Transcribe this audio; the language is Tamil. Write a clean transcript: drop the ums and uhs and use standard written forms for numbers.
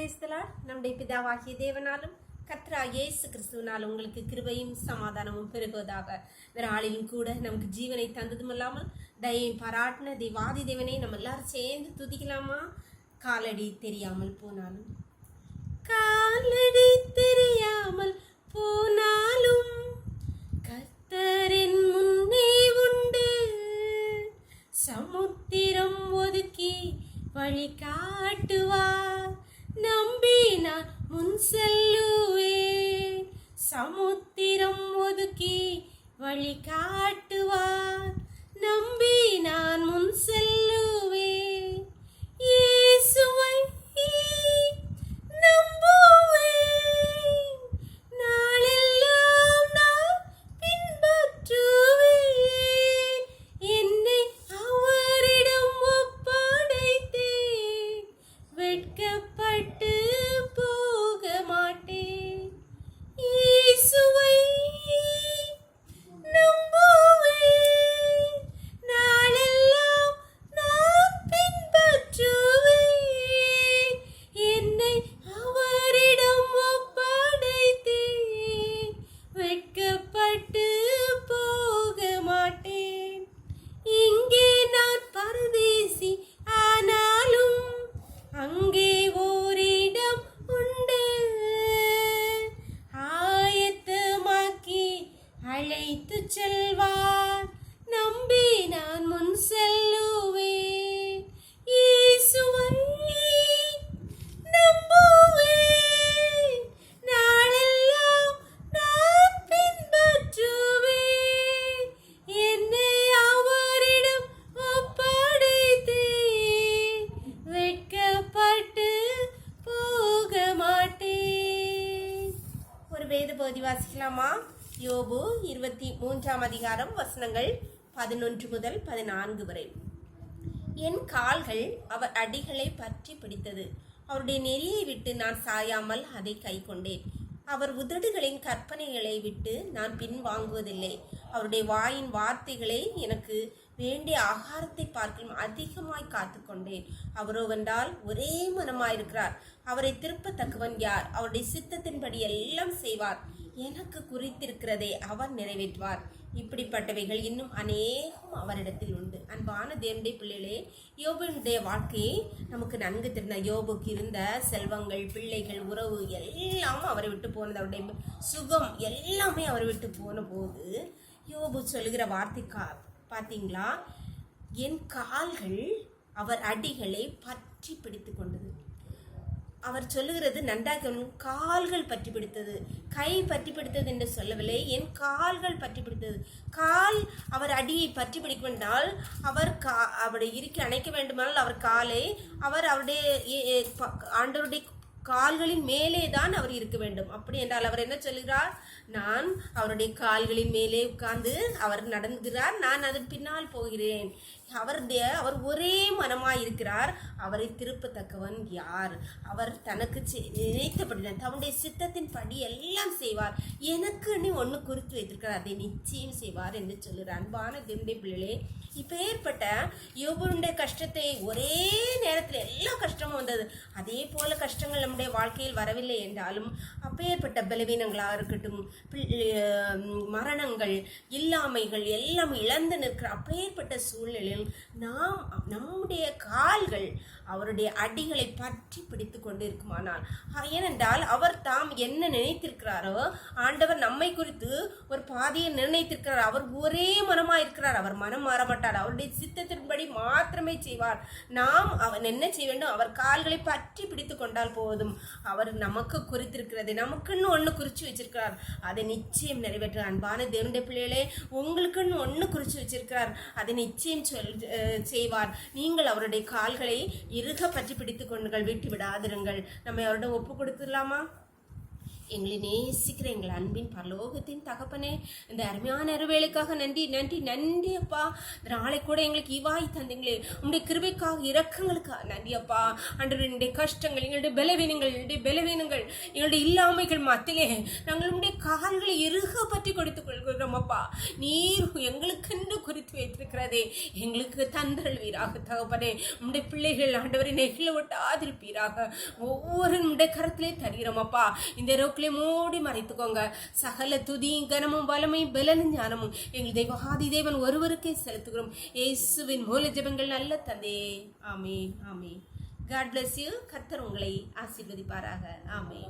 பிரைஸ்தலால் நம்முடைய பிதாவாகிய தேவனாலும் கர்த்தராகிய இயேசு கிறிஸ்துவினால் உங்களுக்கு கிருபையும் சமாதானமும் பெருகுவதாக. நாளிலும் கூட நமக்கு ஜீவனை தந்ததும் இல்லாமல் தயையும் பாராட்டின தேவாதி தேவனை நம்ம எல்லாரும் சேர்ந்து துதிக்கலாமா? காலடி தெரியாமல் போனாலும், காலடி தெரியாமல் போனாலும் கர்த்தரின் முன்னே உண்டு, சமுத்திரம் ஒதுக்கி வழி காட்டுவார், நம்பி நான் முன் செல்லுவேன். சமுத்திரம் ஒதுக்கி வழி காட்டுவார், நம்பி நான் முன் செல்லுவேன். இயேசுவை நம்புவேன், நாளெல்லாம் நான் பின்பற்றுவேன். என்னை அவரிடம் ஒப்படைத்தேன், வெட்கப்பட்டு போக மாட்டேன். இயேசுவை நம்புவேன், நாளெல்லாம் நான் பின்பற்றுவேன். என்னை அவரிடம் ஒப்படைத்தேன், வெட்கப்பட்டு போக மாட்டேன். இங்கே நான் பரதேசி ஆனாலும் அங்கே ஓரிடம் உண்டு, ஆயத்தமாக்கி அழைத்து செல்வார், நம்பி நான் முன் செல்லுவேன். இயேசுவை நம்புவேன், நாளெல்லாம் நான் பின்பற்றுவேன். என்னை அவரிடம் ஒப்படைத்தேன், வெட்கப்பட்டு போக மாட்டேன். ஒரு வேத பகுதி வாசிக்கலாமா? யோபு 23 அதிகாரம் வசனங்கள் 11 முதல் 14 வரை. என் கால்கள் அவர் அடிகளை பற்றி பிடித்தது, அவருடைய நெறியை விட்டு நான் சாயாமல் அதை கை கொண்டேன். அவர் உதடுகளின் கற்பனைகளை விட்டு நான் பின்வாங்குவதில்லை. அவருடைய வாயின் வார்த்தைகளை எனக்கு வேண்டிய ஆகாரத்தை பார்க்கலாம் அதிகமாய் காத்து கொண்டேன். அவரோ வென்றால் ஒரே மனமாயிருக்கிறார். அவரை திருப்பத்தக்கவன் யார்? அவருடைய சித்தத்தின்படி எல்லாம் செய்வார். எனக்கு குறித்திருக்கிறதை அவர் நிறைவேற்றுவார். இப்படிப்பட்டவைகள் இன்னும் அநேகம் அவரிடத்தில் உண்டு. அன்பான தேவனுடைய பிள்ளைகளே, யோபுடைய வாழ்க்கையை நமக்கு நன்கு தெரிந்த, யோபுக்கு இருந்த செல்வங்கள், பிள்ளைகள், உறவு எல்லாம் அவரை விட்டு போனது, அவருடைய சுகம் எல்லாமே அவரை விட்டு போன போது யோபு சொல்லுகிற வார்த்தை பார்த்தீங்களா? என் கால்கள் அவர் அடிகளை பற்றி பிடித்து கொண்டது. அவர் சொல்லுகிறது நன்றாக, கால்கள் பற்றி பிடித்தது, கை பற்றி பிடித்தது என்று சொல்லவில்லை, என் கால்கள் பற்றி பிடித்தது. கால் அவர் அடியை பற்றி பிடிக்க வேண்டால், அவர் அவருடைய இறுக்கி அணைக்க வேண்டுமானால் அவர் காலை அவருடைய ஆண்டவருடைய கால்களின் மேலே தான் அவர் இருக்க வேண்டும். அப்படி என்றால் அவர் என்ன சொல்கிறார்? நான் அவருடைய கால்களின் மேலே உட்கார்ந்து அவர் நடந்துகிறார், நான் அதன் பின்னால் போகிறேன். அவர் ஒரே மனமாய் இருக்கிறார். அவரை திருப்பத்தக்கவன் யார்? அவர் தனக்கு நினைத்தபடி தன்னுடைய சித்தத்தின் படி எல்லாம் செய்வார். எனக்கு நீ ஒன்று குறித்து வைத்திருக்கிறார், அதை நிச்சயம் செய்வார் என்று சொல்லுகிறார். அன்பான தேவனுடைய பிள்ளைகளே, இப்போ ஏற்பட்ட யோபுடைய கஷ்டத்தை ஒரே நேரத்தில் எல்லா கஷ்டமும் வந்தது. அதே போல கஷ்டங்கள் நம்முடைய வாழ்க்கையில் வரவில்லை என்றாலும், அப்பேற்பட்ட பலவீனங்களாக இருக்கட்டும், மரணங்கள், இல்லாமைகள் எல்லாம் இழந்து நிற்கிற அப்பேற்பட்ட சூழ்நிலையில் நாம் நம்முடைய கால்கள் அவருடைய அடிகளை பற்றி பிடித்து கொண்டு இருக்குமானால், ஏனென்றால் அவர் தாம் என்ன நினைத்திருக்கிறாரோ, ஆண்டவர் நம்மை குறித்து ஒரு பாதையை நிர்ணயித்திருக்கிறார். அவர் ஒரே மனமாக இருக்கிறார். அவர் மனம் மாற மாட்டார். அவருடைய சித்தத்தின்படி மாத்திரமே செய்வார். நாம் அவன் என்ன செய்ய வேண்டும்? அவர் கால்களை பற்றி பிடித்து கொண்டால் போதும். அவர் நமக்கு குறித்திருக்கிறது, நமக்குன்னு ஒன்று குறித்து வச்சிருக்கிறார், அதை நிச்சயம் நிறைவேற்ற. அன்பான தேவனுடைய பிள்ளைகளே, உங்களுக்குன்னு ஒன்று குறித்து வச்சிருக்கிறார், அதை நிச்சயம் செய்வார். நீங்கள் அவருடைய கால்களை இறுக பற்றி பிடித்துக் கொண்டுகள், விட்டு விடாதிருங்கள். நம்ம அவரோட ஒப்பு கொடுத்துடலாமா? எங்களை நேசிக்கிற எங்கள் அன்பின் பரலோகத்தின் தகப்பனே, இந்த அருமையான அறுவேளைக்காக நன்றி நன்றி நன்றி அப்பா. இந்த நாளை கூட எங்களுக்கு இவாய் தந்தீங்களே, உங்களுடைய கிருபைக்காக இரக்கங்களுக்காக நன்றி அப்பா. ஆண்டவரே, எங்களுடைய கஷ்டங்கள், எங்களுடைய பலவீனங்கள், எங்களுடைய இல்லாமைகள் மத்தியிலே நாங்கள் உங்களுடைய கால்களை இறுக பற்றி கொடுத்துக் கொள்கிறோம் அப்பா. நீர் எங்களுக்கென்று குறித்து வைத்திருக்கிறதே எங்களுக்கு தந்தருள்வீராக தகப்பனே. உங்களுடைய பிள்ளைகள் ஆண்டவரை நெகிழ விட்டாதிருப்பீராக. ஒவ்வொரு உடைய கரத்திலே தருகிறோம் அப்பா. இந்த மூடி மறைத்துக்கோங்க. சகல துதியும் கனமும் பலமையும் பலனும் ஞானமும் எங்கள் தெய்வகாதி தேவன் ஒருவருக்கே செலுத்துகிறோம். இயேசுவின் மூல ஜெபங்கள் நல்ல தந்தையே. ஆமென் ஆமென். God bless you. கர்த்தர் உங்களை ஆசீர்வதிப்பாராக. ஆமென்.